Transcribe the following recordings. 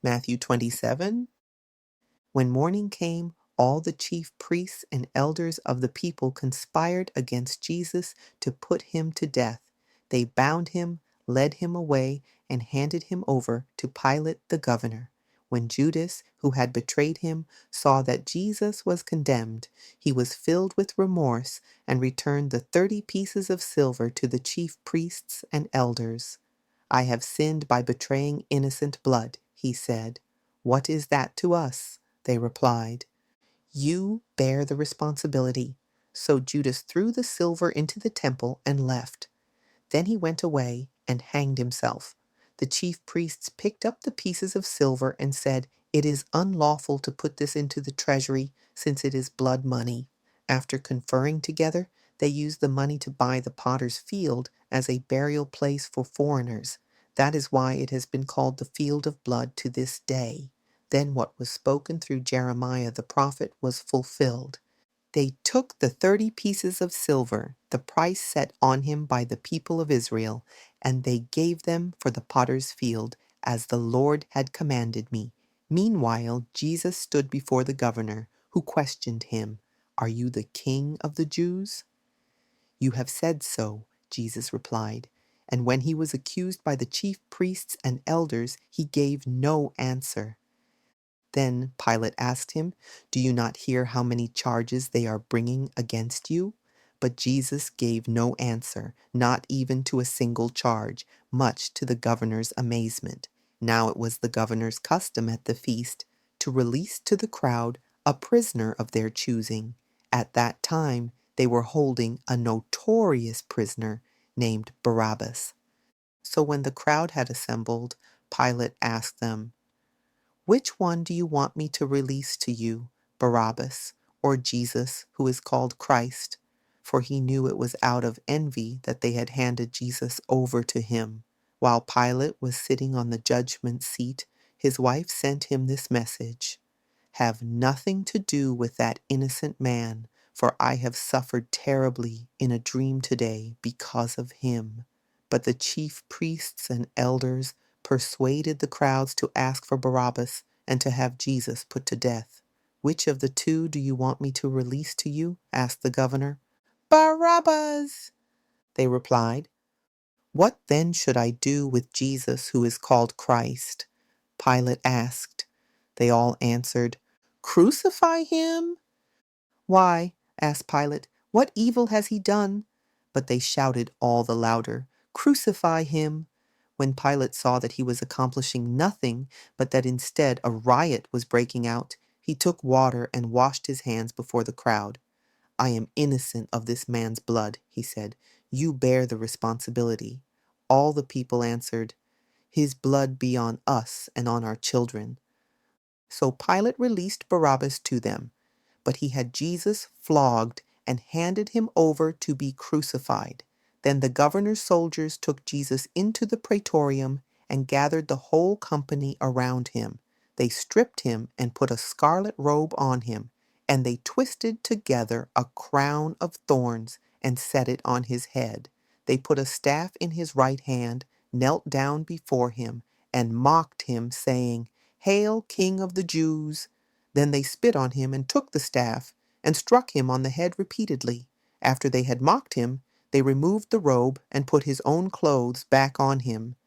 Matthew 27. When morning came, all the chief priests and elders of the people conspired against Jesus to put him to death. They bound him, led him away, and handed him over to Pilate the governor. When Judas, who had betrayed him, saw that Jesus was condemned, he was filled with remorse and returned the 30 pieces of silver to the chief priests and elders. "I have sinned by betraying innocent blood," he said. "What is that to us?" they replied. "You bear the responsibility." So Judas threw the silver into the temple and left. Then he went away and hanged himself. The chief priests picked up the pieces of silver and said, "It is unlawful to put this into the treasury, since it is blood money." After conferring together, they used the money to buy the potter's field as a burial place for foreigners. That is why it has been called the field of blood to this day. Then what was spoken through Jeremiah the prophet was fulfilled. They took the 30 pieces of silver, the price set on him by the people of Israel, and they gave them for the potter's field, as the Lord had commanded me. Meanwhile, Jesus stood before the governor, who questioned him, "Are you the king of the Jews?" "You have said so," Jesus replied. And when he was accused by the chief priests and elders, he gave no answer. Then Pilate asked him, "Do you not hear how many charges they are bringing against you?" But Jesus gave no answer, not even to a single charge, much to the governor's amazement. Now it was the governor's custom at the feast to release to the crowd a prisoner of their choosing. At that time, they were holding a notorious prisoner named Barabbas. So when the crowd had assembled, Pilate asked them, "Which one do you want me to release to you, Barabbas, or Jesus, who is called Christ?" For he knew it was out of envy that they had handed Jesus over to him. While Pilate was sitting on the judgment seat, his wife sent him this message: "Have nothing to do with that innocent man, for I have suffered terribly in a dream today because of him." But the chief priests and elders persuaded the crowds to ask for Barabbas and to have Jesus put to death. "Which of the two do you want me to release to you?" asked the governor. "Barabbas," they replied. "What then should I do with Jesus, who is called Christ?" Pilate asked. They all answered, "Crucify him." "Why?" asked Pilate. "What evil has he done?" But they shouted all the louder, "Crucify him." When Pilate saw that he was accomplishing nothing, but that instead a riot was breaking out, he took water and washed his hands before the crowd. "I am innocent of this man's blood," he said. "You bear the responsibility." All the people answered, "His blood be on us and on our children." So Pilate released Barabbas to them, but he had Jesus flogged and handed him over to be crucified. Then the governor's soldiers took Jesus into the praetorium and gathered the whole company around him. They stripped him and put a scarlet robe on him, and they twisted together a crown of thorns and set it on his head. They put a staff in his right hand, knelt down before him, and mocked him, saying, "Hail, King of the Jews!" Then they spit on him and took the staff and struck him on the head repeatedly. After they had mocked him, they removed the robe and put his own clothes back on him.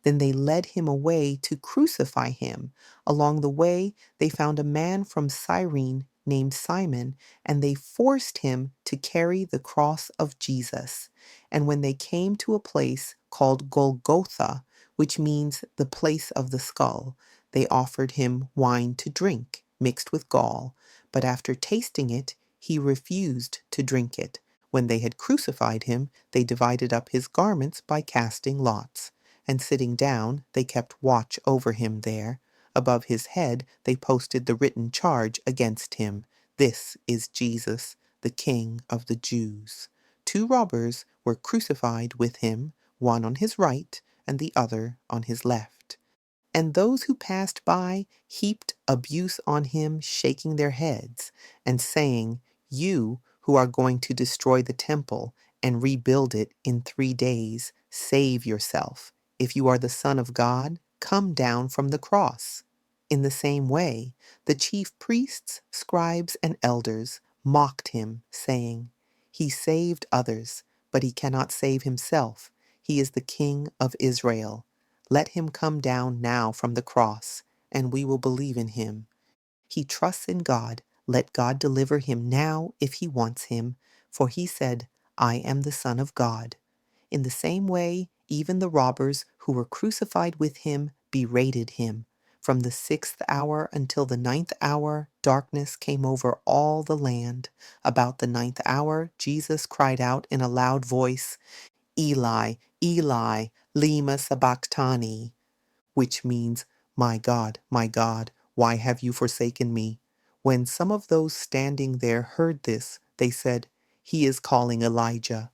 Then they led him away to crucify him. Along the way, they found a man from Cyrene named Simon, and they forced him to carry the cross of Jesus. And when they came to a place called Golgotha, which means the place of the skull, they offered him wine to drink, mixed with gall. But after tasting it, he refused to drink it. When they had crucified him, they divided up his garments by casting lots. And sitting down, they kept watch over him there. Above his head, they posted the written charge against him: "This is Jesus, the King of the Jews." 2 robbers were crucified with him, one on his right and the other on his left. And those who passed by heaped abuse on him, shaking their heads and saying, "You who are going to destroy the temple and rebuild it in 3 days, save yourself. If you are the Son of God, come down from the cross." In the same way, the chief priests, scribes, and elders mocked him, saying, "He saved others, but he cannot save himself. He is the King of Israel. Let him come down now from the cross, and we will believe in him. He trusts in God. Let God deliver him now if he wants him, for he said, 'I am the Son of God.'" In the same way, even the robbers who were crucified with him berated him. From the 6th hour until the 9th hour, darkness came over all the land. About the 9th hour, Jesus cried out in a loud voice, "Eli, Eli, lema sabachthani," which means, my God, why have you forsaken me?" When some of those standing there heard this, they said, "He is calling Elijah."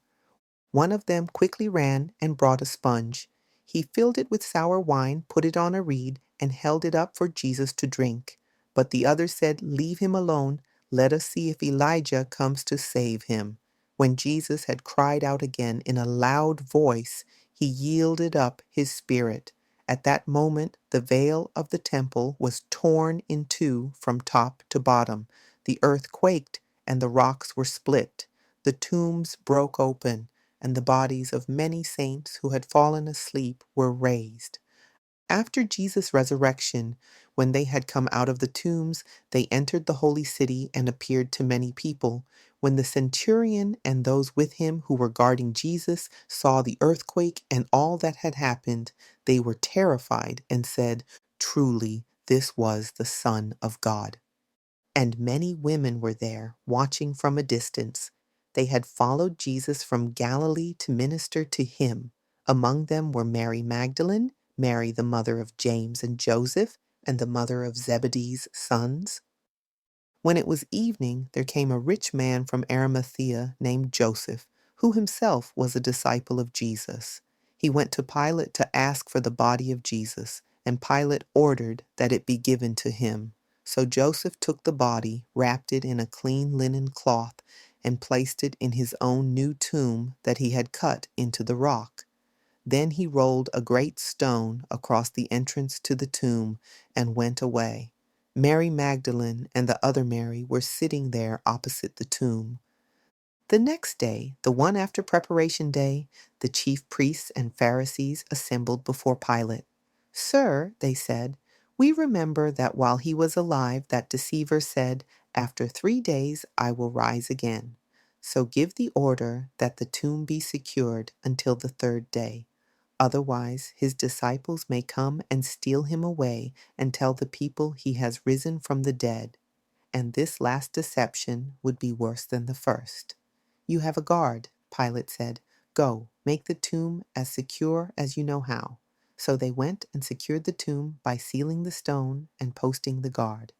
One of them quickly ran and brought a sponge. He filled it with sour wine, put it on a reed, and held it up for Jesus to drink. But the other said, "Leave him alone. Let us see if Elijah comes to save him." When Jesus had cried out again in a loud voice, he yielded up his spirit. At that moment, the veil of the temple was torn in two from top to bottom. The earth quaked, and the rocks were split. The tombs broke open, and the bodies of many saints who had fallen asleep were raised. After Jesus' resurrection, when they had come out of the tombs, they entered the holy city and appeared to many people. When the centurion and those with him who were guarding Jesus saw the earthquake and all that had happened, they were terrified and said, "Truly, this was the Son of God." And many women were there, watching from a distance. They had followed Jesus from Galilee to minister to him. Among them were Mary Magdalene, Mary the mother of James and Joseph, and the mother of Zebedee's sons. When it was evening, there came a rich man from Arimathea named Joseph, who himself was a disciple of Jesus. He went to Pilate to ask for the body of Jesus, and Pilate ordered that it be given to him. So Joseph took the body, wrapped it in a clean linen cloth, and placed it in his own new tomb that he had cut into the rock. Then he rolled a great stone across the entrance to the tomb and went away. Mary Magdalene and the other Mary were sitting there opposite the tomb. The next day, the one after preparation day, the chief priests and Pharisees assembled before Pilate. "Sir," they said, "we remember that while he was alive, that deceiver said, 'After 3 days I will rise again.' So give the order that the tomb be secured until the third day. Otherwise, his disciples may come and steal him away and tell the people he has risen from the dead. And this last deception would be worse than the first." "You have a guard," Pilate said. "Go, make the tomb as secure as you know how." So they went and secured the tomb by sealing the stone and posting the guard.